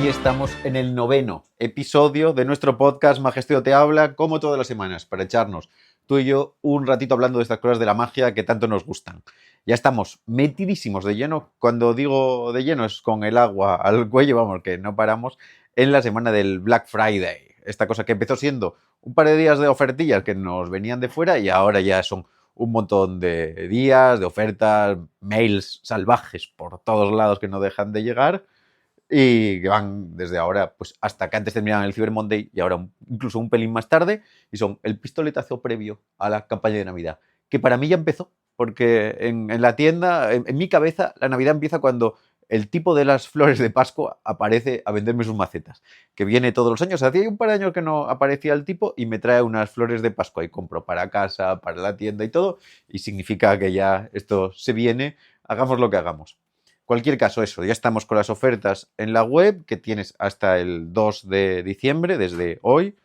Y estamos en el 9º episodio de nuestro podcast Magesteo te habla, como todas las semanas, para echarnos tú y yo un ratito hablando de estas cosas de la magia que tanto nos gustan. Ya estamos metidísimos de lleno. Cuando digo de lleno es con el agua al cuello, vamos, que no paramos, en la semana del Black Friday. Esta cosa que empezó siendo un par de días de ofertillas que nos venían de fuera y ahora ya son un montón de días, de ofertas, mails salvajes por todos lados que no dejan de llegar y que van desde ahora pues hasta que antes terminaban el Cyber Monday y ahora incluso un pelín más tarde, y son el pistoletazo previo a la campaña de Navidad, que para mí ya empezó, porque en la tienda, en mi cabeza, la Navidad empieza cuando el tipo de las flores de Pascua aparece a venderme sus macetas, que viene todos los años. Hacía un par de años que no aparecía el tipo y me trae unas flores de Pascua y compro para casa, para la tienda y todo, y significa que ya esto se viene, hagamos lo que hagamos. Cualquier caso, eso, ya estamos con las ofertas en la web, que tienes hasta el 2 de diciembre, desde hoy,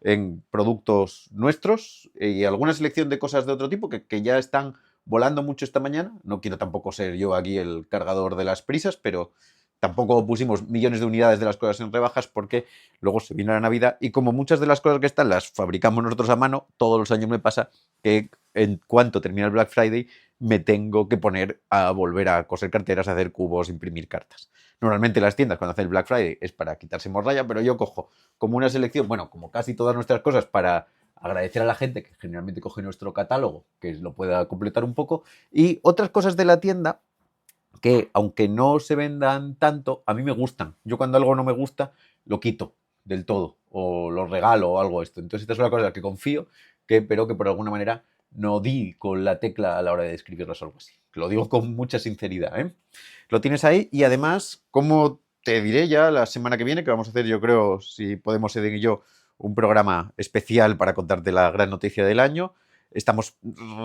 en productos nuestros y alguna selección de cosas de otro tipo que ya están volando mucho esta mañana. No quiero tampoco ser yo aquí el cargador de las prisas, pero tampoco pusimos millones de unidades de las cosas en rebajas porque luego se viene la Navidad y como muchas de las cosas que están las fabricamos nosotros a mano, todos los años me pasa que en cuanto termina el Black Friday me tengo que poner a volver a coser carteras, a hacer cubos, imprimir cartas. Normalmente las tiendas cuando hacen el Black Friday es para quitarse morralla, pero yo cojo como una selección, bueno, como casi todas nuestras cosas, para agradecer a la gente que generalmente coge nuestro catálogo, que lo pueda completar un poco, y otras cosas de la tienda que, aunque no se vendan tanto, a mí me gustan. Yo cuando algo no me gusta, lo quito del todo, o lo regalo o algo esto. Entonces esta es una cosa en la que confío, pero que por alguna manera no di con la tecla a la hora de escribirlas o algo así. Lo digo con mucha sinceridad, ¿eh? Lo tienes ahí y además, como te diré ya la semana que viene, que vamos a hacer, yo creo, si podemos, Eden y yo, un programa especial para contarte la gran noticia del año. Estamos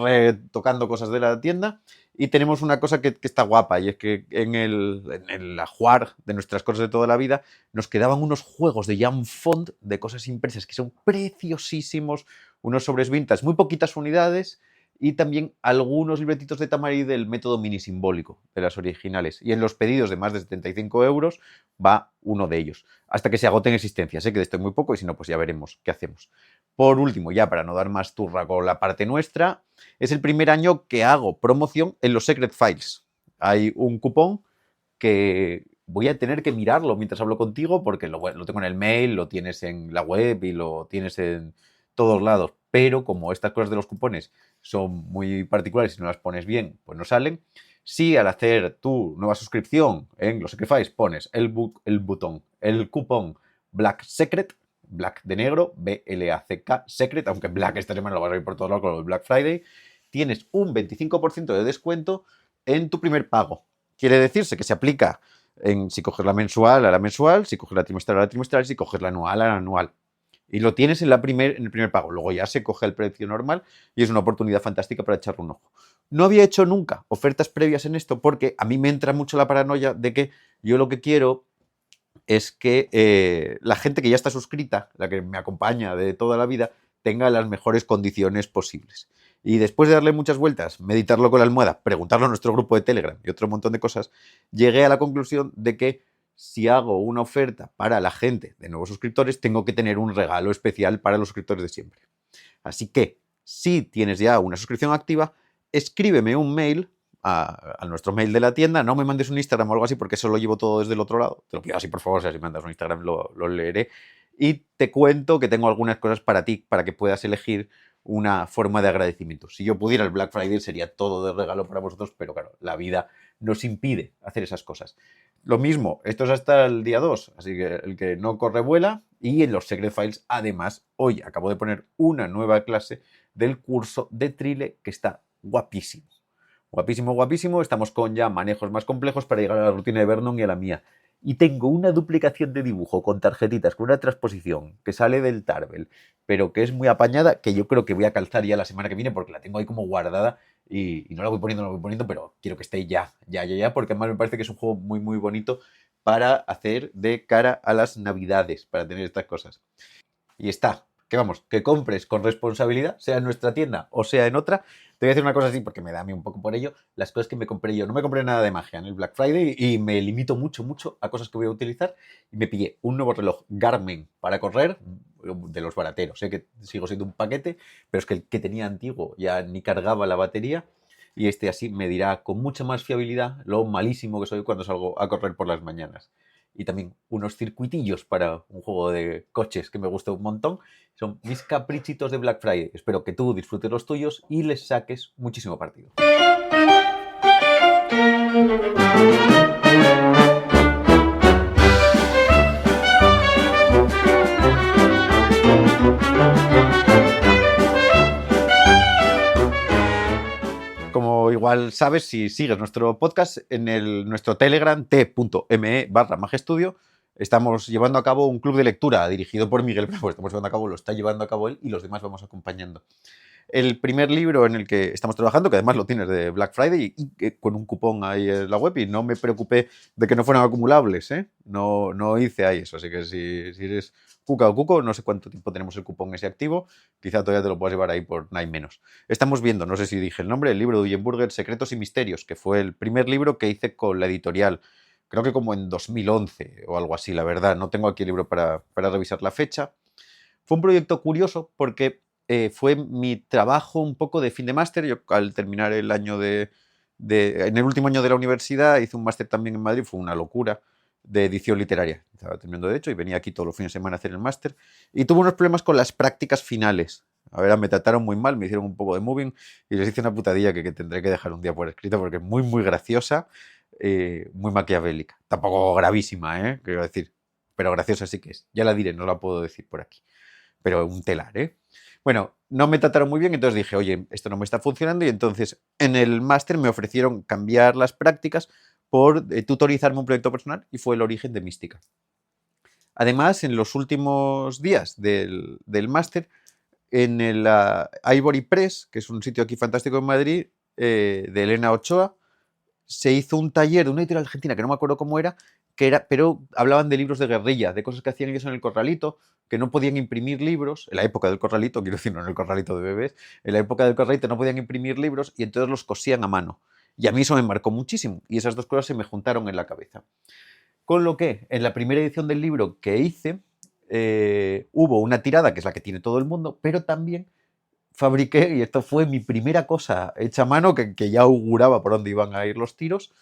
retocando cosas de la tienda y tenemos una cosa que está guapa, y es que en el ajuar de nuestras cosas de toda la vida nos quedaban unos juegos de Jan Font de cosas impresas que son preciosísimos, unos sobres vintage, muy poquitas unidades, y también algunos libretitos de Tamari del método mini simbólico de las originales. Y en los pedidos de más de 75 euros va uno de ellos, hasta que se agoten existencias. Sé que de esto hay muy poco y si no, pues ya veremos qué hacemos. Por último, ya para no dar más turra con la parte nuestra, es el primer año que hago promoción en los Secret Files. Hay un cupón que voy a tener que mirarlo mientras hablo contigo porque lo tengo en el mail, lo tienes en la web y lo tienes en todos lados. Pero como estas cosas de los cupones son muy particulares y no las pones bien, pues no salen. Si al hacer tu nueva suscripción en los Secret Files pones el cupón Black Secret, Black de negro, B-L-A-C-K, Secret, aunque Black esta semana lo vas a ver por todos lados con el Black Friday, tienes un 25% de descuento en tu primer pago. Quiere decirse que se aplica en si coges la mensual a la mensual, si coges la trimestral a la trimestral, si coges la anual a la anual. Y lo tienes en el primer pago. Luego ya se coge el precio normal y es una oportunidad fantástica para echarle un ojo. No había hecho nunca ofertas previas en esto porque a mí me entra mucho la paranoia de que yo lo que quiero es que la gente que ya está suscrita, la que me acompaña de toda la vida, tenga las mejores condiciones posibles. Y después de darle muchas vueltas, meditarlo con la almohada, preguntarlo a nuestro grupo de Telegram y otro montón de cosas, llegué a la conclusión de que si hago una oferta para la gente de nuevos suscriptores, tengo que tener un regalo especial para los suscriptores de siempre. Así que, si tienes ya una suscripción activa, escríbeme un mail a nuestro mail de la tienda. No me mandes un Instagram o algo así porque eso lo llevo todo desde el otro lado. Te lo pido así, por favor. O sea, si me mandas un Instagram lo leeré. Y te cuento que tengo algunas cosas para ti, para que puedas elegir una forma de agradecimiento. Si yo pudiera, el Black Friday sería todo de regalo para vosotros, pero claro, la vida nos impide hacer esas cosas. Lo mismo, esto es hasta el día 2, así que el que no corre vuela. Y en los Secret Files, además, hoy acabo de poner una nueva clase del curso de Trile que está guapísimo. Guapísimo, guapísimo. Estamos con ya manejos más complejos para llegar a la rutina de Vernon y a la mía. Y tengo una duplicación de dibujo con tarjetitas, con una transposición que sale del Tarbell, pero que es muy apañada, que yo creo que voy a calzar ya la semana que viene porque la tengo ahí como guardada y no la voy poniendo, no la voy poniendo, pero quiero que esté ya, porque además me parece que es un juego muy, muy bonito para hacer de cara a las Navidades, para tener estas cosas. Y está. que vamos, que compres con responsabilidad, sea en nuestra tienda o sea en otra. Te voy a decir una cosa así porque me da a mí un poco por ello. Las cosas que me compré yo, no me compré nada de magia en el Black Friday y me limito mucho a cosas que voy a utilizar. Y me pillé un nuevo reloj Garmin para correr, de los barateros. Sé que sigo siendo un paquete, pero es que el que tenía antiguo ya ni cargaba la batería. Y este así me dirá con mucha más fiabilidad lo malísimo que soy cuando salgo a correr por las mañanas. Y también unos circuitillos para un juego de coches que me gusta un montón. Son mis caprichitos de Black Friday. Espero que tú disfrutes los tuyos y les saques muchísimo partido. Como igual sabes, si sigues nuestro podcast, en nuestro Telegram, t.me/magestudio, estamos llevando a cabo un club de lectura dirigido por Miguel, pero estamos llevando a cabo, lo está llevando a cabo él y los demás vamos acompañando. El primer libro en el que estamos trabajando, que además lo tienes de Black Friday y con un cupón ahí en la web, y no me preocupé de que no fueran acumulables, ¿eh? No hice ahí eso, así que si eres cuca o cuco, no sé cuánto tiempo tenemos el cupón ese activo, quizá todavía te lo puedas llevar ahí por nada menos. Estamos viendo, no sé si dije el nombre, el libro de Ullenburger, Secretos y Misterios, que fue el primer libro que hice con la editorial, creo que como en 2011 o algo así, la verdad, no tengo aquí el libro para revisar la fecha. Fue un proyecto curioso porque fue mi trabajo un poco de fin de máster. Yo al terminar el año en el último año de la universidad hice un máster también en Madrid, fue una locura, de edición literaria. Estaba terminando de hecho y venía aquí todos los fines de semana a hacer el máster. Y tuve unos problemas con las prácticas finales. A ver, me trataron muy mal, me hicieron un poco de moving y les hice una putadilla que tendré que dejar un día por escrito porque es muy graciosa, muy maquiavélica. Tampoco gravísima, quiero decir, pero graciosa sí que es. Ya la diré, no la puedo decir por aquí. Pero un telar, ¿eh? Bueno, no me trataron muy bien, entonces dije, oye, esto no me está funcionando, y entonces en el máster me ofrecieron cambiar las prácticas por tutorizarme un proyecto personal y fue el origen de Mística. Además, en los últimos días del máster, en el Ivory Press, que es un sitio aquí fantástico en Madrid, de Elena Ochoa, se hizo un taller de una editorial argentina que no me acuerdo cómo era, pero hablaban de libros de guerrilla, de cosas que hacían ellos en el corralito, que no podían imprimir libros, en la época del corralito, quiero decir, no en el corralito de bebés, en la época del corralito no podían imprimir libros y entonces los cosían a mano. Y a mí eso me marcó muchísimo y esas dos cosas se me juntaron en la cabeza. Con lo que, en la primera edición del libro que hice, hubo una tirada, que es la que tiene todo el mundo, pero también fabriqué, y esto fue mi primera cosa hecha a mano, que ya auguraba por dónde iban a ir los tiros,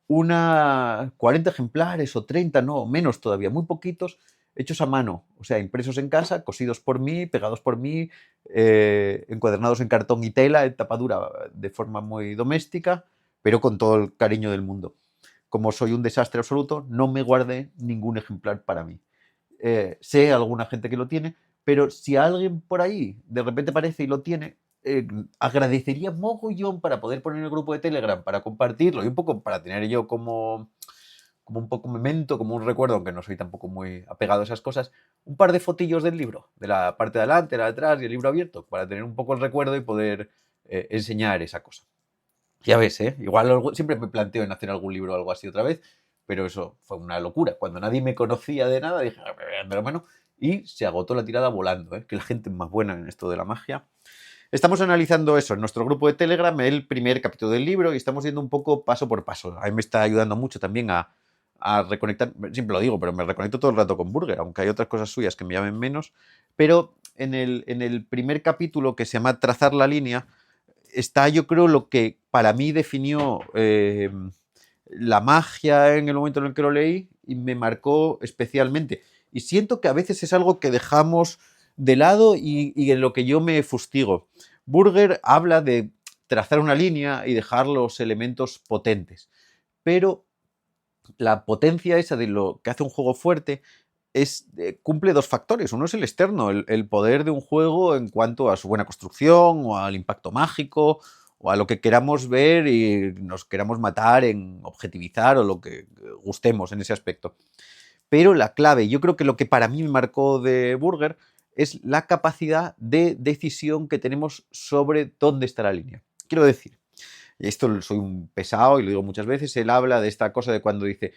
40 ejemplares o 30, no, menos todavía, muy poquitos, hechos a mano, o sea, impresos en casa, cosidos por mí, pegados por mí, encuadernados en cartón y tela, en tapadura, de forma muy doméstica, pero con todo el cariño del mundo. Como soy un desastre absoluto, no me guardé ningún ejemplar para mí. Sé alguna gente que lo tiene, pero si alguien por ahí de repente aparece y lo tiene, agradecería mogollón para poder poner en el grupo de Telegram, para compartirlo y un poco para tener yo como un poco memento, como un recuerdo, aunque no soy tampoco muy apegado a esas cosas, un par de fotillos del libro, de la parte de adelante, la de atrás y el libro abierto, para tener un poco el recuerdo y poder enseñar esa cosa. Ya ves, igual siempre me planteo en hacer algún libro o algo así otra vez, pero eso fue una locura. Cuando nadie me conocía de nada, dije, me voy a dar la mano, y se agotó la tirada volando, que la gente es más buena en esto de la magia. Estamos analizando eso en nuestro grupo de Telegram, el primer capítulo del libro, y estamos yendo un poco paso por paso. A mí me está ayudando mucho también a reconectar, siempre lo digo, pero me reconecto todo el rato con Burger, aunque hay otras cosas suyas que me llamen menos. Pero en el primer capítulo, que se llama Trazar la línea, está, yo creo, lo que para mí definió la magia en el momento en el que lo leí y me marcó especialmente. Y siento que a veces es algo que dejamos de lado y en lo que yo me fustigo. Burger habla de trazar una línea y dejar los elementos potentes, pero la potencia esa de lo que hace un juego fuerte cumple dos factores. Uno es el externo, el poder de un juego en cuanto a su buena construcción o al impacto mágico o a lo que queramos ver y nos queramos matar en objetivizar o lo que gustemos en ese aspecto. Pero la clave, yo creo que lo que para mí me marcó de Burger es la capacidad de decisión que tenemos sobre dónde está la línea. Quiero decir, esto soy un pesado y lo digo muchas veces, él habla de esta cosa de cuando dice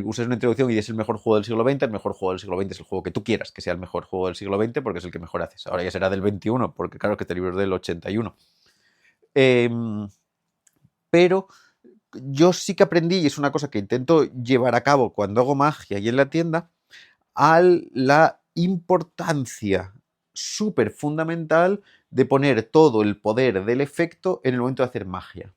uses una introducción y es el mejor juego del siglo XX, el mejor juego del siglo XX es el juego que tú quieras que sea el mejor juego del siglo XX porque es el que mejor haces. Ahora ya será del XXI, porque claro que este libro es del 81. Pero yo sí que aprendí, y es una cosa que intento llevar a cabo cuando hago magia y en la tienda, a la importancia súper fundamental de poner todo el poder del efecto en el momento de hacer magia.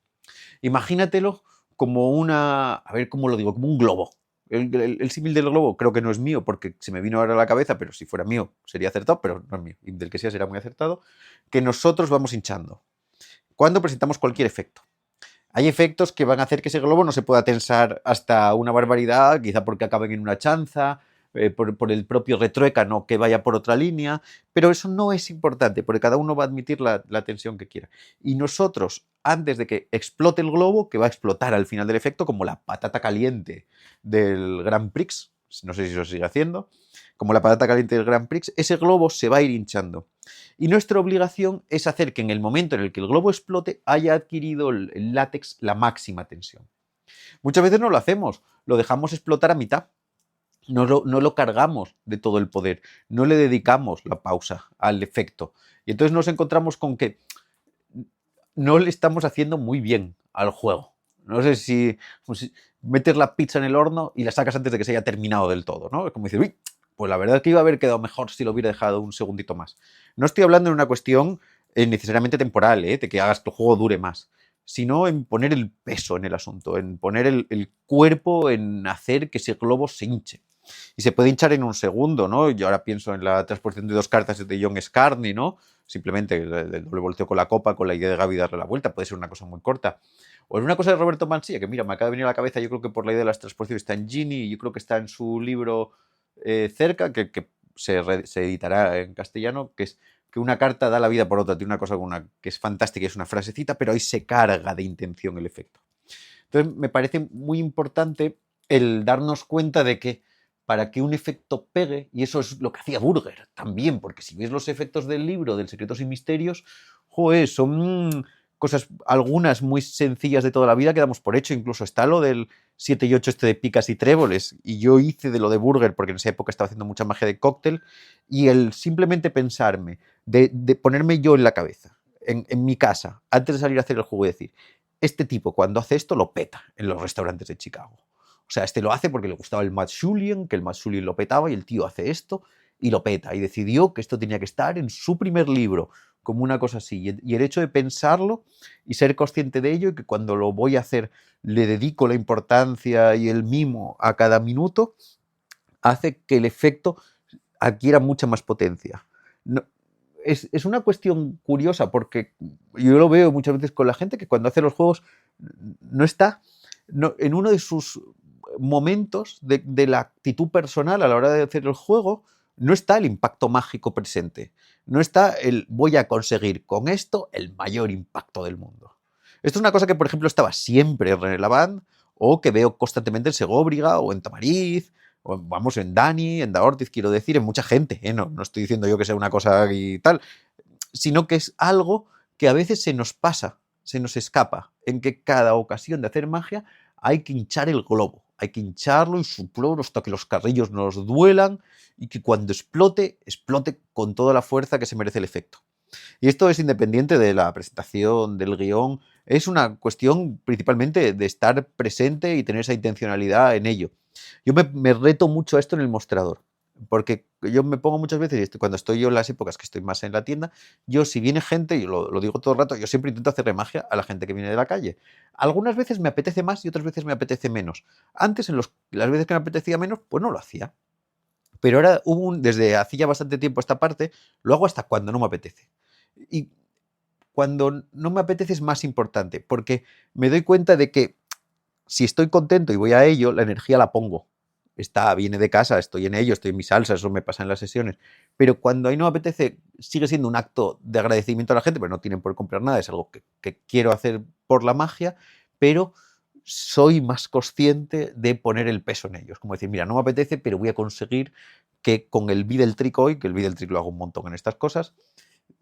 Imagínatelo como a ver cómo lo digo, como un globo. El símil del globo creo que no es mío porque se me vino ahora a la cabeza, pero si fuera mío sería acertado, pero no es mío. Y del que sea será muy acertado. Que nosotros vamos hinchando. Cuando presentamos cualquier efecto. Hay efectos que van a hacer que ese globo no se pueda tensar hasta una barbaridad, quizá porque acaben en una chanza, por el propio retruécano que vaya por otra línea, pero eso no es importante, porque cada uno va a admitir la tensión que quiera. Y nosotros, antes de que explote el globo, que va a explotar al final del efecto, como la patata caliente del Grand Prix, no sé si eso sigue haciendo, como la patata caliente del Grand Prix, ese globo se va a ir hinchando. Y nuestra obligación es hacer que en el momento en el que el globo explote haya adquirido el látex la máxima tensión. Muchas veces no lo hacemos, lo dejamos explotar a mitad. No lo cargamos de todo el poder, no le dedicamos la pausa al efecto. Y entonces nos encontramos con que no le estamos haciendo muy bien al juego. No sé si metes la pizza en el horno y la sacas antes de que se haya terminado del todo, ¿no? Es como decir, uy, pues la verdad es que iba a haber quedado mejor si lo hubiera dejado un segundito más. No estoy hablando en una cuestión necesariamente temporal, de que hagas que el juego dure más, sino en poner el peso en el asunto, en poner el cuerpo, en hacer que ese globo se hinche. Y se puede hinchar en un segundo, ¿no? Yo ahora pienso en la transposición de 2 cartas de John Scarney, ¿no? Simplemente el doble volteo con la copa, con la idea de Gaby darle la vuelta, puede ser una cosa muy corta. O en una cosa de Roberto Mansilla, que mira, me acaba de venir a la cabeza, yo creo que por la idea de las transposiciones está en Gini, y yo creo que está en su libro Cerca, que se editará en castellano, que es que una carta da la vida por otra, tiene una cosa que es fantástica, es una frasecita, pero ahí se carga de intención el efecto. Entonces me parece muy importante el darnos cuenta de que para que un efecto pegue, y eso es lo que hacía Burger también, porque si ves los efectos del libro del Secretos y Misterios, joder, son cosas, algunas muy sencillas de toda la vida que damos por hecho, incluso está lo del 7 y 8 de picas y tréboles, y yo hice de lo de Burger, porque en esa época estaba haciendo mucha magia de cóctel, y el simplemente pensarme, de ponerme yo en la cabeza, en mi casa, antes de salir a hacer el juego y decir, este tipo cuando hace esto lo peta en los restaurantes de Chicago. O sea, este lo hace porque le gustaba el Matt Julien, que el Matt Julien lo petaba y el tío hace esto y lo peta. Y decidió que esto tenía que estar en su primer libro, como una cosa así. Y el hecho de pensarlo y ser consciente de ello y que cuando lo voy a hacer le dedico la importancia y el mimo a cada minuto, hace que el efecto adquiera mucha más potencia. No, es una cuestión curiosa porque yo lo veo muchas veces con la gente que cuando hace los juegos no está en uno de sus momentos de la actitud personal a la hora de hacer el juego, no está el impacto mágico presente. No está el voy a conseguir con esto el mayor impacto del mundo. Esto es una cosa que, por ejemplo, estaba siempre en René Lavand o que veo constantemente en Segóbriga o en Tamariz, o vamos, en Dani, en Da Ortiz, quiero decir, en mucha gente. No estoy diciendo yo que sea una cosa y tal, sino que es algo que a veces se nos pasa, se nos escapa, en que cada ocasión de hacer magia hay que hinchar el globo, hay que hincharlo y soplarlo hasta que los carrillos nos duelan y que cuando explote, explote con toda la fuerza que se merece el efecto. Y esto es independiente de la presentación, del guión, es una cuestión principalmente de estar presente y tener esa intencionalidad en ello. Yo me reto mucho a esto en el mostrador, porque yo me pongo muchas veces, cuando estoy yo en las épocas que estoy más en la tienda, yo si viene gente, yo lo digo todo el rato, yo siempre intento hacerle magia a la gente que viene de la calle. Algunas veces me apetece más y otras veces me apetece menos. Antes, las veces que me apetecía menos, pues no lo hacía. Pero ahora desde hacía bastante tiempo esta parte, lo hago hasta cuando no me apetece. Y cuando no me apetece es más importante, porque me doy cuenta de que si estoy contento y voy a ello, la energía la pongo. Viene de casa, estoy en ello, estoy en mi salsa, eso me pasa en las sesiones. Pero cuando ahí no me apetece, sigue siendo un acto de agradecimiento a la gente, pero no tienen por comprar nada, es algo que quiero hacer por la magia, pero soy más consciente de poner el peso en ellos. Como decir, mira, no me apetece, pero voy a conseguir que con el Videl Trick hoy, que el Videl Trick lo hago un montón en estas cosas,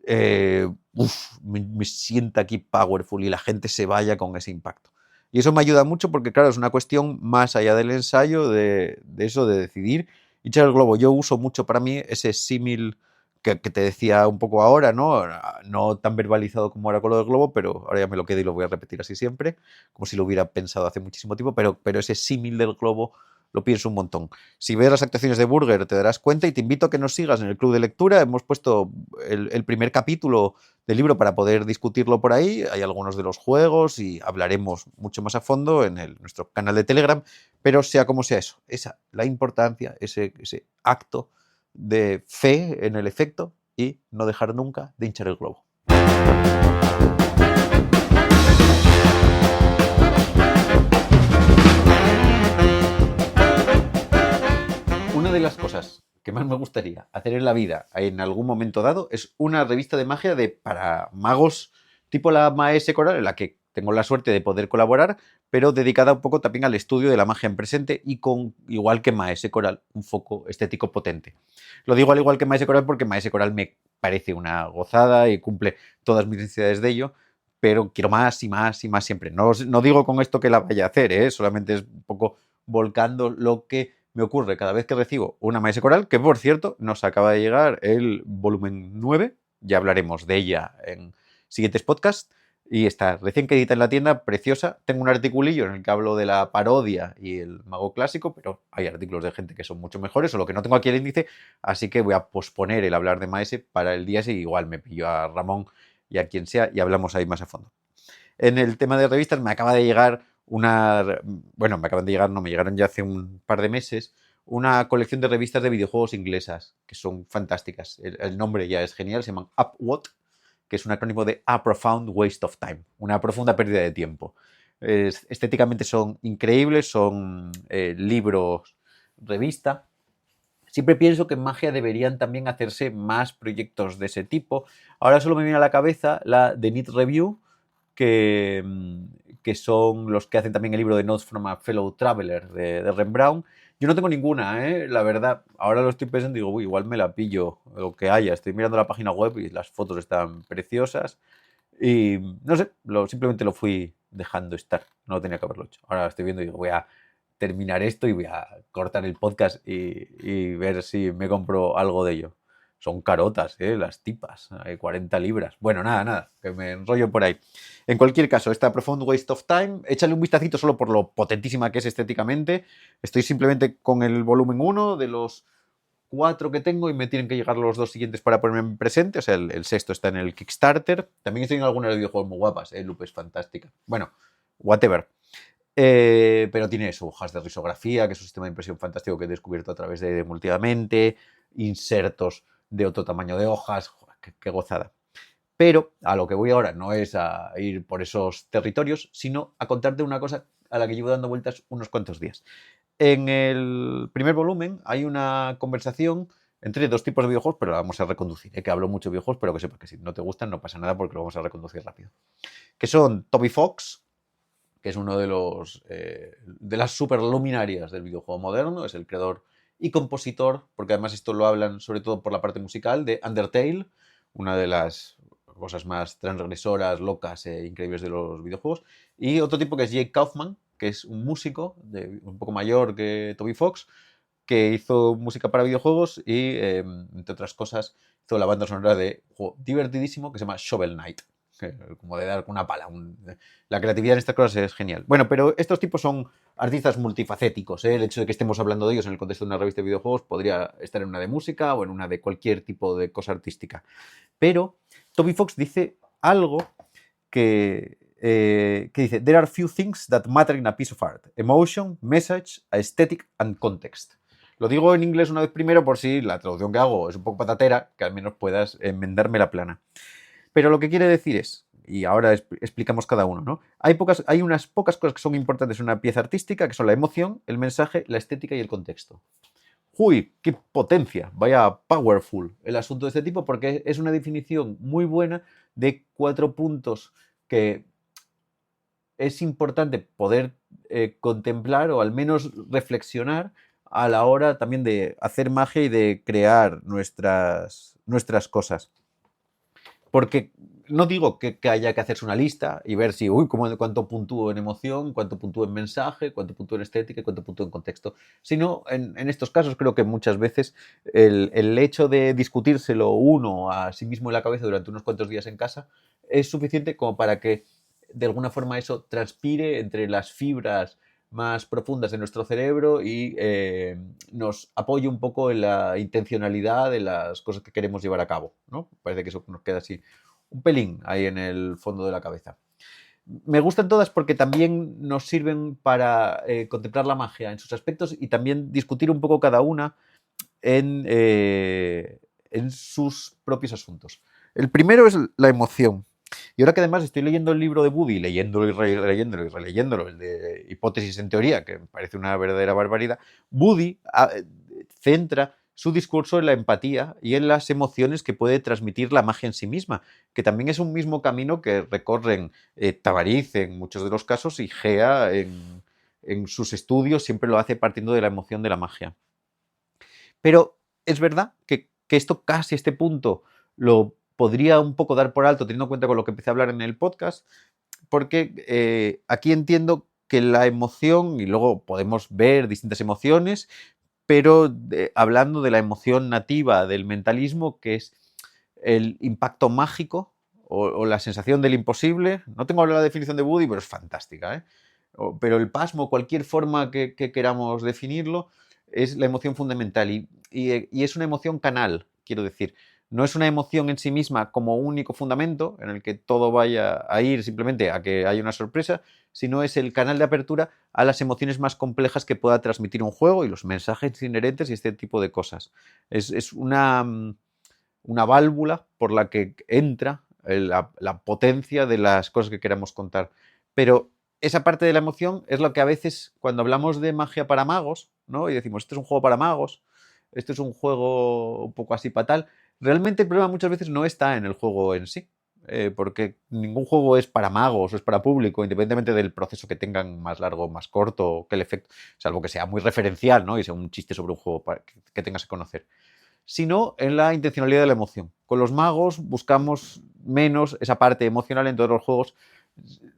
me sienta aquí powerful y la gente se vaya con ese impacto. Y eso me ayuda mucho porque, claro, es una cuestión más allá del ensayo, de eso, de decidir hinchar el globo. Yo uso mucho para mí ese símil que te decía un poco ahora, ¿no? No tan verbalizado como ahora con lo del globo, pero ahora ya me lo quedo y lo voy a repetir así siempre, como si lo hubiera pensado hace muchísimo tiempo, pero ese símil del globo lo pienso un montón. Si ves las actuaciones de Burger te darás cuenta y te invito a que nos sigas en el club de lectura. Hemos puesto el primer capítulo del libro para poder discutirlo por ahí. Hay algunos de los juegos y hablaremos mucho más a fondo en nuestro canal de Telegram, pero sea como sea eso, la importancia, ese acto de fe en el efecto y no dejar nunca de hinchar el globo. Una de las cosas que más me gustaría hacer en la vida en algún momento dado es una revista de magia para magos tipo la Maese Coral, en la que tengo la suerte de poder colaborar, pero dedicada un poco también al estudio de la magia en presente y con, igual que Maese Coral, un foco estético potente. Lo digo al igual que Maese Coral porque Maese Coral me parece una gozada y cumple todas mis necesidades de ello, pero quiero más y más y más siempre. No digo con esto que la vaya a hacer, solamente es un poco volcando lo que me ocurre cada vez que recibo una Maese Coral, que por cierto nos acaba de llegar el volumen 9, ya hablaremos de ella en siguientes podcasts, y está recién quedita en la tienda, preciosa. Tengo un articulillo en el que hablo de la parodia y el mago clásico, pero hay artículos de gente que son mucho mejores, o lo que no tengo aquí el índice, así que voy a posponer el hablar de Maese para el día ese, igual me pillo a Ramón y a quien sea y hablamos ahí más a fondo. En el tema de revistas me acaba de llegar bueno, me acaban de llegar, no, me llegaron ya hace un par de meses, una colección de revistas de videojuegos inglesas, que son fantásticas. El nombre ya es genial, se llaman Upwhat, que es un acrónimo de A Profound Waste of Time, una profunda pérdida de tiempo. Estéticamente son increíbles, son libros revista. Siempre pienso que en magia deberían también hacerse más proyectos de ese tipo. Ahora solo me viene a la cabeza la The Need Review, que son los que hacen también el libro de Notes from a Fellow Traveler de Ren Brown. Yo no tengo ninguna, la verdad. Ahora lo estoy pensando y digo, uy, igual me la pillo, lo que haya. Estoy mirando la página web y las fotos están preciosas. Y no sé, simplemente lo fui dejando estar. No tenía que haberlo hecho. Ahora estoy viendo y digo, voy a terminar esto y voy a cortar el podcast y ver si me compro algo de ello. Son carotas, las tipas, hay 40 libras. Bueno, nada, que me enrollo por ahí. En cualquier caso, esta Profound Waste of Time, échale un vistacito solo por lo potentísima que es estéticamente. Estoy simplemente con el volumen 1 de los 4 que tengo y me tienen que llegar los 2 siguientes para ponerme en presente. O sea, el sexto está en el Kickstarter. También estoy en algunas de videojuegos muy guapas. Loop es fantástica. Bueno, whatever. Pero tiene eso, hojas de risografía, que es un sistema de impresión fantástico que he descubierto a través de Multivamente, insertos de otro tamaño de hojas, joder, qué gozada. Pero a lo que voy ahora no es a ir por esos territorios, sino a contarte una cosa a la que llevo dando vueltas unos cuantos días. En el primer volumen hay una conversación entre dos tipos de videojuegos, pero la vamos a reconducir. Que hablo mucho de videojuegos, pero que sepas que si no te gustan no pasa nada porque lo vamos a reconducir rápido. Que son Toby Fox, que es uno de las superluminarias del videojuego moderno, es el creador y compositor, porque además esto lo hablan sobre todo por la parte musical, de Undertale, una de las cosas más transgresoras, locas e increíbles de los videojuegos, y otro tipo que es Jake Kaufman, que es un músico un poco mayor que Toby Fox, que hizo música para videojuegos y, entre otras cosas, hizo la banda sonora de un juego divertidísimo que se llama Shovel Knight, como de dar con una pala. La creatividad en estas cosas es genial. Bueno, pero estos tipos son artistas multifacéticos. El hecho de que estemos hablando de ellos en el contexto de una revista de videojuegos podría estar en una de música o en una de cualquier tipo de cosa artística. Pero Toby Fox dice algo que dice: There are few things that matter in a piece of art: emotion, message, aesthetic and context. Lo digo en inglés una vez primero por si la traducción que hago es un poco patatera, que al menos puedas enmendarme la plana. Pero lo que quiere decir es, y ahora explicamos cada uno, ¿no? Hay unas pocas cosas que son importantes en una pieza artística, que son la emoción, el mensaje, la estética y el contexto. ¡Uy! ¡Qué potencia! Vaya powerful el asunto de este tipo, porque es una definición muy buena de 4 puntos que es importante poder contemplar o al menos reflexionar a la hora también de hacer magia y de crear nuestras cosas. Porque no digo que haya que hacerse una lista y ver si, cuánto puntúo en emoción, cuánto puntúo en mensaje, cuánto puntúo en estética y cuánto puntúo en contexto, sino en estos casos creo que muchas veces el hecho de discutírselo uno a sí mismo en la cabeza durante unos cuantos días en casa es suficiente como para que de alguna forma eso transpire entre las fibras más profundas de nuestro cerebro y nos apoye un poco en la intencionalidad de las cosas que queremos llevar a cabo, ¿no? Parece que eso nos queda así un pelín ahí en el fondo de la cabeza. Me gustan todas porque también nos sirven para contemplar la magia en sus aspectos y también discutir un poco cada una en sus propios asuntos. El primero es la emoción. Y ahora que además estoy leyendo el libro de Buddy, leyéndolo y releyéndolo y releyéndolo, el de Hipótesis en Teoría, que me parece una verdadera barbaridad, Buddy centra su discurso en la empatía y en las emociones que puede transmitir la magia en sí misma, que también es un mismo camino que recorren Tavariz en muchos de los casos y Gea en sus estudios siempre lo hace partiendo de la emoción de la magia. Pero es verdad que esto casi este punto lo podría un poco dar por alto teniendo en cuenta con lo que empecé a hablar en el podcast, porque aquí entiendo que la emoción, y luego podemos ver distintas emociones, pero hablando de la emoción nativa del mentalismo, que es el impacto mágico o la sensación del imposible. No tengo la definición de Buddy, pero es fantástica, ¿eh? Pero el pasmo, cualquier forma que queramos definirlo, es la emoción fundamental y es una emoción canal, quiero decir. No es una emoción en sí misma como único fundamento en el que todo vaya a ir simplemente a que haya una sorpresa, sino es el canal de apertura a las emociones más complejas que pueda transmitir un juego y los mensajes inherentes y este tipo de cosas. Es una válvula por la que entra la potencia de las cosas que queramos contar. Pero esa parte de la emoción es lo que a veces, cuando hablamos de magia para magos, ¿no? Y decimos, este es un juego para magos, este es un juego un poco así para tal, realmente el problema muchas veces no está en el juego en sí. Porque ningún juego es para magos o es para público, independientemente del proceso que tengan más largo o más corto, que el efecto, salvo que sea muy referencial, ¿no? Y sea un chiste sobre un juego que tengas que conocer, sino en la intencionalidad de la emoción. Con los magos buscamos menos esa parte emocional. En todos los juegos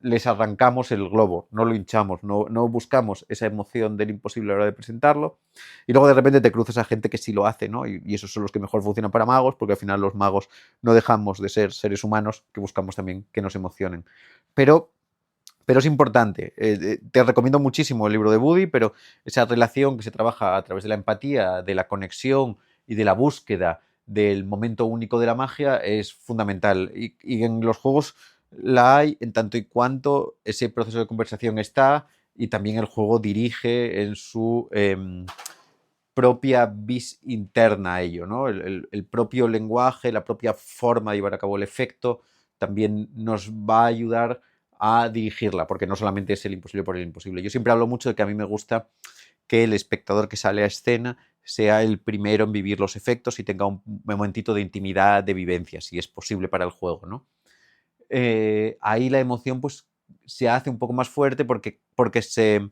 les arrancamos el globo, no lo hinchamos, no buscamos esa emoción del imposible a la hora de presentarlo, y luego de repente te cruzas a gente que sí lo hace, ¿no? Y esos son los que mejor funcionan para magos, porque al final los magos no dejamos de ser seres humanos que buscamos también que nos emocionen. Pero es importante. Te recomiendo muchísimo el libro de Buddy, pero esa relación que se trabaja a través de la empatía, de la conexión y de la búsqueda del momento único de la magia es fundamental. Y en los juegos la hay en tanto y cuanto ese proceso de conversación está y también el juego dirige en su propia vis interna a ello, ¿no? El propio lenguaje, la propia forma de llevar a cabo el efecto también nos va a ayudar a dirigirla, porque no solamente es el imposible por el imposible. Yo siempre hablo mucho de que a mí me gusta que el espectador que sale a escena sea el primero en vivir los efectos y tenga un momentito de intimidad, de vivencia, si es posible para el juego, ¿no? Ahí la emoción pues se hace un poco más fuerte porque se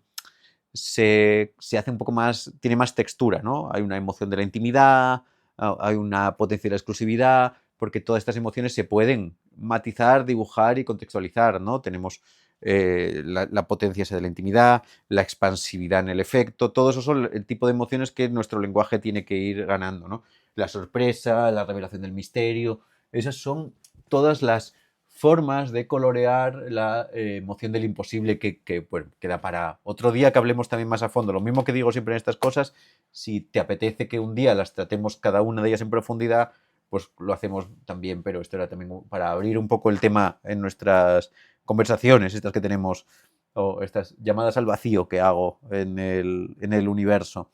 hace un poco más, tiene más textura, ¿no? Hay una emoción de la intimidad, hay una potencia de la exclusividad, porque todas estas emociones se pueden matizar, dibujar y contextualizar, ¿no? Tenemos la potencia esa de la intimidad, la expansividad en el efecto, todo eso son el tipo de emociones que nuestro lenguaje tiene que ir ganando, ¿no? La sorpresa, la revelación del misterio, esas son todas las formas de colorear la emoción del imposible que bueno, queda para otro día que hablemos también más a fondo. Lo mismo que digo siempre en estas cosas, si te apetece que un día las tratemos cada una de ellas en profundidad, pues lo hacemos también, pero esto era también para abrir un poco el tema en nuestras conversaciones, estas que tenemos, o estas llamadas al vacío que hago en el universo.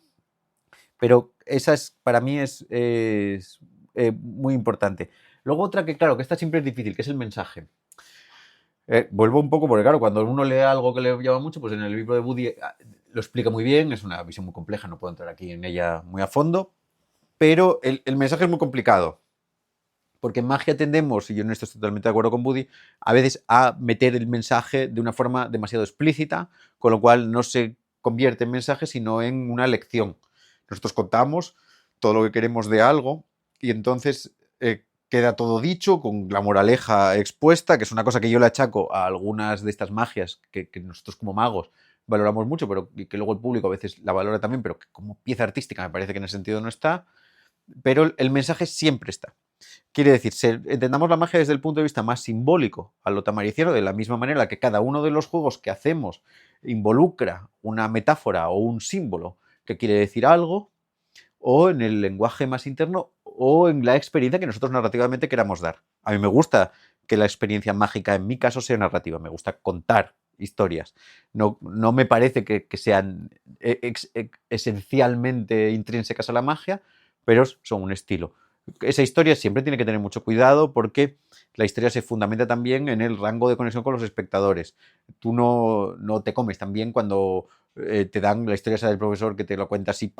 Pero esa es, para mí es muy importante. Luego otra que, claro, que esta siempre es difícil, que es el mensaje. Vuelvo un poco porque, claro, cuando uno lee algo que le llama mucho, pues en el libro de Buddy lo explica muy bien, es una visión muy compleja, no puedo entrar aquí en ella muy a fondo, pero el mensaje es muy complicado. Porque en magia tendemos, y yo en esto estoy totalmente de acuerdo con Buddy, a veces a meter el mensaje de una forma demasiado explícita, con lo cual no se convierte en mensaje, sino en una lección. Nosotros contamos todo lo que queremos de algo y entonces queda todo dicho, con la moraleja expuesta, que es una cosa que yo le achaco a algunas de estas magias que nosotros como magos valoramos mucho, pero que luego el público a veces la valora también, pero que como pieza artística me parece que en ese sentido no está, pero el mensaje siempre está. Quiere decir, entendamos la magia desde el punto de vista más simbólico, a lo tamariciano, de la misma manera que cada uno de los juegos que hacemos involucra una metáfora o un símbolo que quiere decir algo, o en el lenguaje más interno, o en la experiencia que nosotros narrativamente queramos dar. A mí me gusta que la experiencia mágica, en mi caso, sea narrativa. Me gusta contar historias. No me parece que sean esencialmente intrínsecas a la magia, pero son un estilo. Esa historia siempre tiene que tener mucho cuidado porque la historia se fundamenta también en el rango de conexión con los espectadores. Tú no te comes también cuando te dan la historia esa del profesor que te lo cuenta así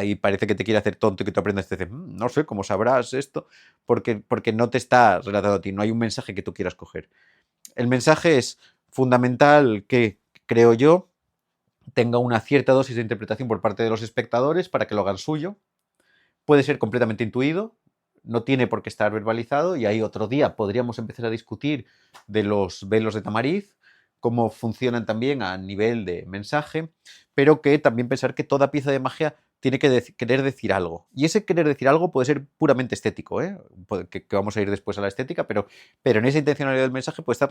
y parece que te quiere hacer tonto y que tú aprendes y te dices, no sé cómo sabrás esto, porque no te está relatado a ti, no hay un mensaje que tú quieras coger. El mensaje es fundamental que, creo yo, tenga una cierta dosis de interpretación por parte de los espectadores para que lo hagan suyo. Puede ser completamente intuido, no tiene por qué estar verbalizado, y ahí otro día podríamos empezar a discutir de los velos de Tamariz, cómo funcionan también a nivel de mensaje, pero que también pensar que toda pieza de magia tiene que querer decir algo. Y ese querer decir algo puede ser puramente estético, ¿eh? Que vamos a ir después a la estética, pero en esa intencionalidad del mensaje puede estar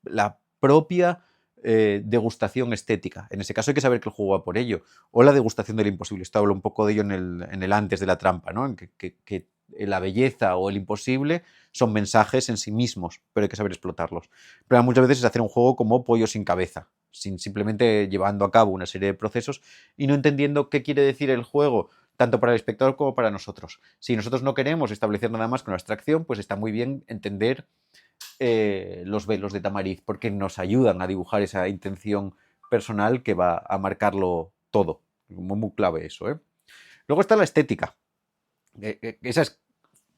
la propia degustación estética. En ese caso hay que saber que el juego va por ello. O la degustación del imposible. Esto hablo un poco de ello en el antes de la trampa, ¿no? En que la belleza o el imposible son mensajes en sí mismos, pero hay que saber explotarlos. Pero muchas veces es hacer un juego como pollo sin cabeza, simplemente llevando a cabo una serie de procesos y no entendiendo qué quiere decir el juego, tanto para el espectador como para nosotros. Si nosotros no queremos establecer nada más con la abstracción, pues está muy bien entender los velos de Tamariz, porque nos ayudan a dibujar esa intención personal que va a marcarlo todo. Muy clave eso, ¿eh? Luego está la estética. Esa es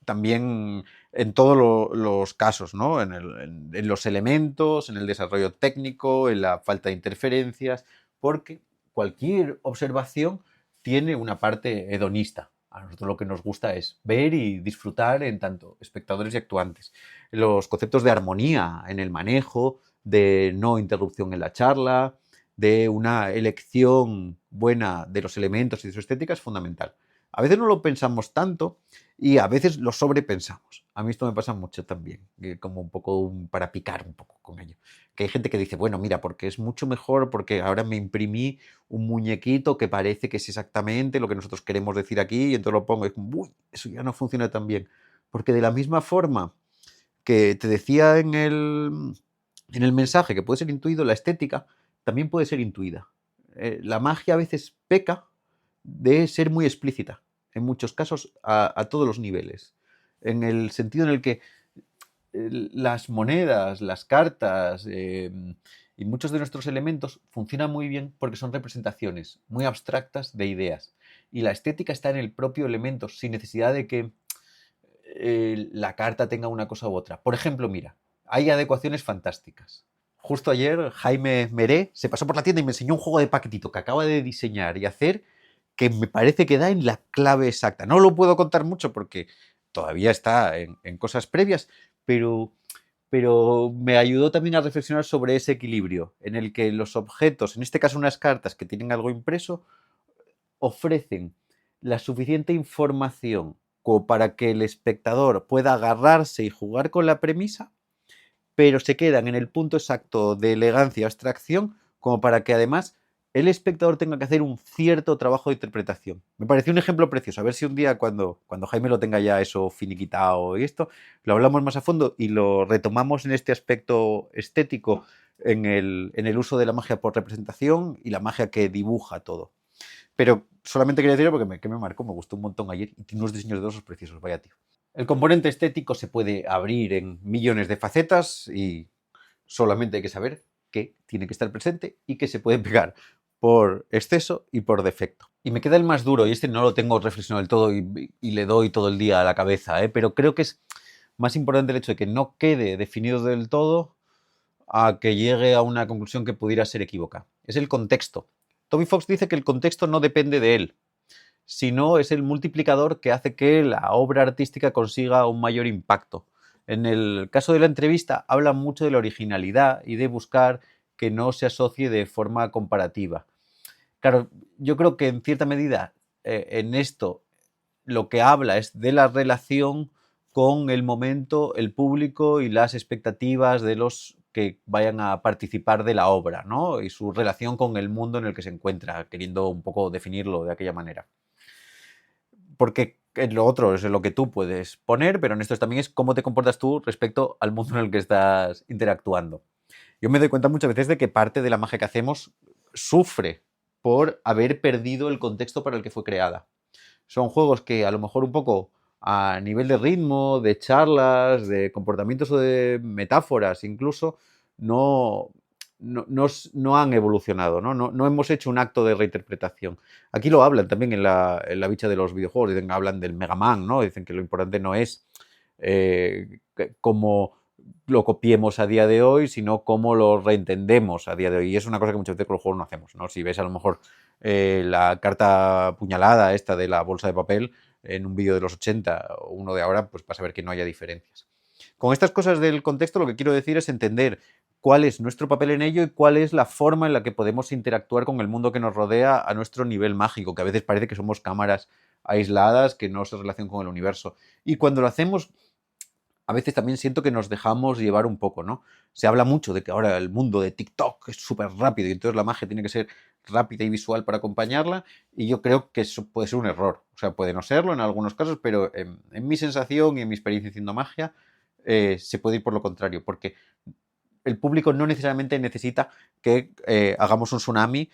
también en todos los casos, ¿no? En los elementos, en el desarrollo técnico, en la falta de interferencias, porque cualquier observación tiene una parte hedonista. A nosotros lo que nos gusta es ver y disfrutar en tanto espectadores y actuantes. Los conceptos de armonía en el manejo, de no interrupción en la charla, de una elección buena de los elementos y de su estética es fundamental. A veces no lo pensamos tanto y a veces lo sobrepensamos. A mí esto me pasa mucho también, como un poco para picar un poco con ello. Que hay gente que dice, bueno, mira, porque es mucho mejor, porque ahora me imprimí un muñequito que parece que es exactamente lo que nosotros queremos decir aquí y entonces lo pongo y es como, uy, eso ya no funciona tan bien. Porque de la misma forma que te decía en el mensaje que puede ser intuido, la estética también puede ser intuida. La magia a veces peca de ser muy explícita, en muchos casos a todos los niveles, en el sentido en el que las monedas, las cartas y muchos de nuestros elementos funcionan muy bien porque son representaciones muy abstractas de ideas. Y la estética está en el propio elemento, sin necesidad de que la carta tenga una cosa u otra. Por ejemplo, mira, hay adecuaciones fantásticas. Justo ayer Jaime Meré se pasó por la tienda y me enseñó un juego de paquetito que acaba de diseñar y hacer que me parece que da en la clave exacta. No lo puedo contar mucho porque todavía está en cosas previas, pero me ayudó también a reflexionar sobre ese equilibrio en el que los objetos, en este caso unas cartas que tienen algo impreso, ofrecen la suficiente información como para que el espectador pueda agarrarse y jugar con la premisa, pero se quedan en el punto exacto de elegancia y abstracción como para que además el espectador tenga que hacer un cierto trabajo de interpretación. Me pareció un ejemplo precioso. A ver si un día cuando Jaime lo tenga ya eso finiquitado y esto, lo hablamos más a fondo y lo retomamos en este aspecto estético, en el uso de la magia por representación y la magia que dibuja todo. Pero solamente quería decirlo porque me marcó, me gustó un montón ayer y tiene unos diseños de osos preciosos, vaya tío. El componente estético se puede abrir en millones de facetas y solamente hay que saber que tiene que estar presente y que se puede pegar por exceso y por defecto. Y me queda el más duro, y este no lo tengo reflexionado del todo y le doy todo el día a la cabeza, pero creo que es más importante el hecho de que no quede definido del todo a que llegue a una conclusión que pudiera ser equívoca. Es el contexto. Toby Fox dice que el contexto no depende de él, sino es el multiplicador que hace que la obra artística consiga un mayor impacto. En el caso de la entrevista habla mucho de la originalidad y de buscar que no se asocie de forma comparativa. Claro, yo creo que en cierta medida en esto lo que habla es de la relación con el momento, el público y las expectativas de los que vayan a participar de la obra, ¿no? Y su relación con el mundo en el que se encuentra, queriendo un poco definirlo de aquella manera. Porque lo otro es lo que tú puedes poner, pero en esto también es cómo te comportas tú respecto al mundo en el que estás interactuando. Yo me doy cuenta muchas veces de que parte de la magia que hacemos sufre por haber perdido el contexto para el que fue creada. Son juegos que a lo mejor un poco a nivel de ritmo, de charlas, de comportamientos o de metáforas incluso, no, no han evolucionado, ¿no? Hemos hecho un acto de reinterpretación. Aquí lo hablan también en la bicha de los videojuegos, hablan del Mega Man, ¿no? Dicen que lo importante no es cómo lo copiemos a día de hoy, sino cómo lo reentendemos a día de hoy. Y es una cosa que muchas veces con los juegos no hacemos, ¿no? Si ves a lo mejor la carta puñalada esta de la bolsa de papel en un vídeo de los 80 o uno de ahora, pues vas a ver que no haya diferencias. Con estas cosas del contexto lo que quiero decir es entender cuál es nuestro papel en ello y cuál es la forma en la que podemos interactuar con el mundo que nos rodea a nuestro nivel mágico, que a veces parece que somos cámaras aisladas que no se relacionan con el universo. Y cuando lo hacemos, a veces también siento que nos dejamos llevar un poco, ¿no? Se habla mucho de que ahora el mundo de TikTok es súper rápido y entonces la magia tiene que ser rápida y visual para acompañarla, y yo creo que eso puede ser un error. O sea, puede no serlo en algunos casos, pero en mi sensación y en mi experiencia haciendo magia se puede ir por lo contrario, porque el público no necesariamente necesita que hagamos un tsunami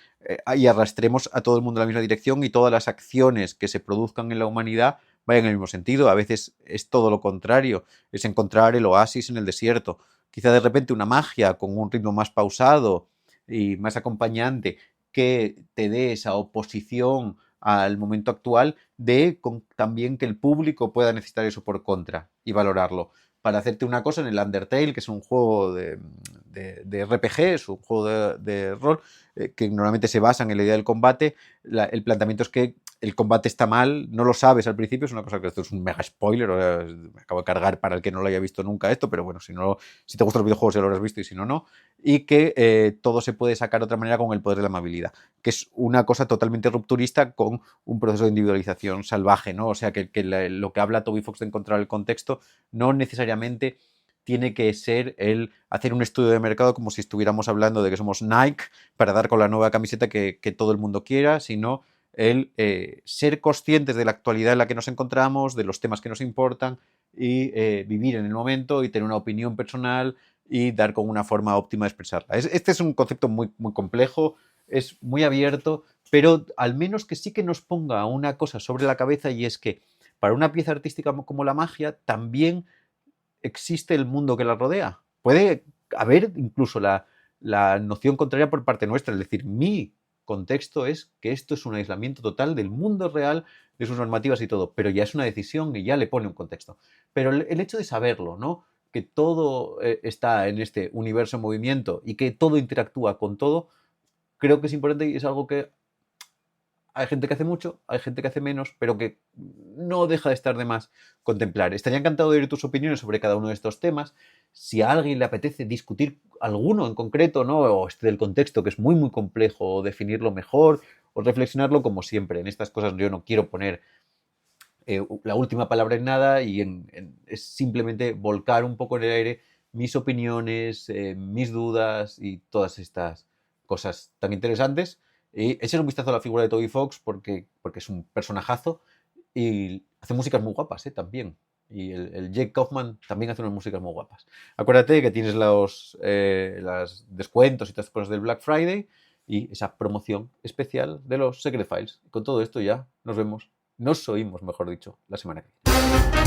y arrastremos a todo el mundo en la misma dirección y todas las acciones que se produzcan en la humanidad vayan en el mismo sentido. A veces es todo lo contrario, es encontrar el oasis en el desierto. Quizá de repente una magia con un ritmo más pausado y más acompañante que te dé esa oposición al momento actual, de también que el público pueda necesitar eso por contra y valorarlo. Para hacerte una cosa, en el Undertale, que es un juego de RPG, es un juego de rol, que normalmente se basa en la idea del combate, el planteamiento es que el combate está mal, no lo sabes al principio, es una cosa que esto es un mega spoiler, me acabo de cargar para el que no lo haya visto nunca esto, pero bueno, si te gustan los videojuegos ya lo habrás visto y si no, no, y que todo se puede sacar de otra manera con el poder de la amabilidad, que es una cosa totalmente rupturista con un proceso de individualización salvaje, ¿no? O sea, que lo que habla Toby Fox de encontrar el contexto no necesariamente tiene que ser el hacer un estudio de mercado como si estuviéramos hablando de que somos Nike para dar con la nueva camiseta que todo el mundo quiera, sino el ser conscientes de la actualidad en la que nos encontramos, de los temas que nos importan y vivir en el momento y tener una opinión personal y dar con una forma óptima de expresarla. Este es un concepto muy, muy complejo, es muy abierto, pero al menos que sí que nos ponga una cosa sobre la cabeza, y es que para una pieza artística como la magia también existe el mundo que la rodea. Puede haber incluso la noción contraria por parte nuestra, es decir, mi contexto es que esto es un aislamiento total del mundo real, de sus normativas y todo, pero ya es una decisión y ya le pone un contexto. Pero el hecho de saberlo, ¿no? Que todo está en este universo en movimiento y que todo interactúa con todo, creo que es importante y es algo que hay gente que hace mucho, hay gente que hace menos, pero que no deja de estar de más contemplar. Estaría encantado de oír tus opiniones sobre cada uno de estos temas. Si a alguien le apetece discutir alguno en concreto, ¿no? O este del contexto, que es muy, muy complejo, o definirlo mejor, o reflexionarlo, como siempre. En estas cosas yo no quiero poner la última palabra en nada, y es simplemente volcar un poco en el aire mis opiniones, mis dudas y todas estas cosas tan interesantes. Y echar un vistazo a la figura de Toby Fox porque es un personajazo y hace músicas muy guapas, también. Y el Jake Kaufman también hace unas músicas muy guapas. Acuérdate que tienes los descuentos y todas las cosas del Black Friday y esa promoción especial de los Secret Files. Con todo esto ya nos vemos, nos oímos, mejor dicho, la semana que viene.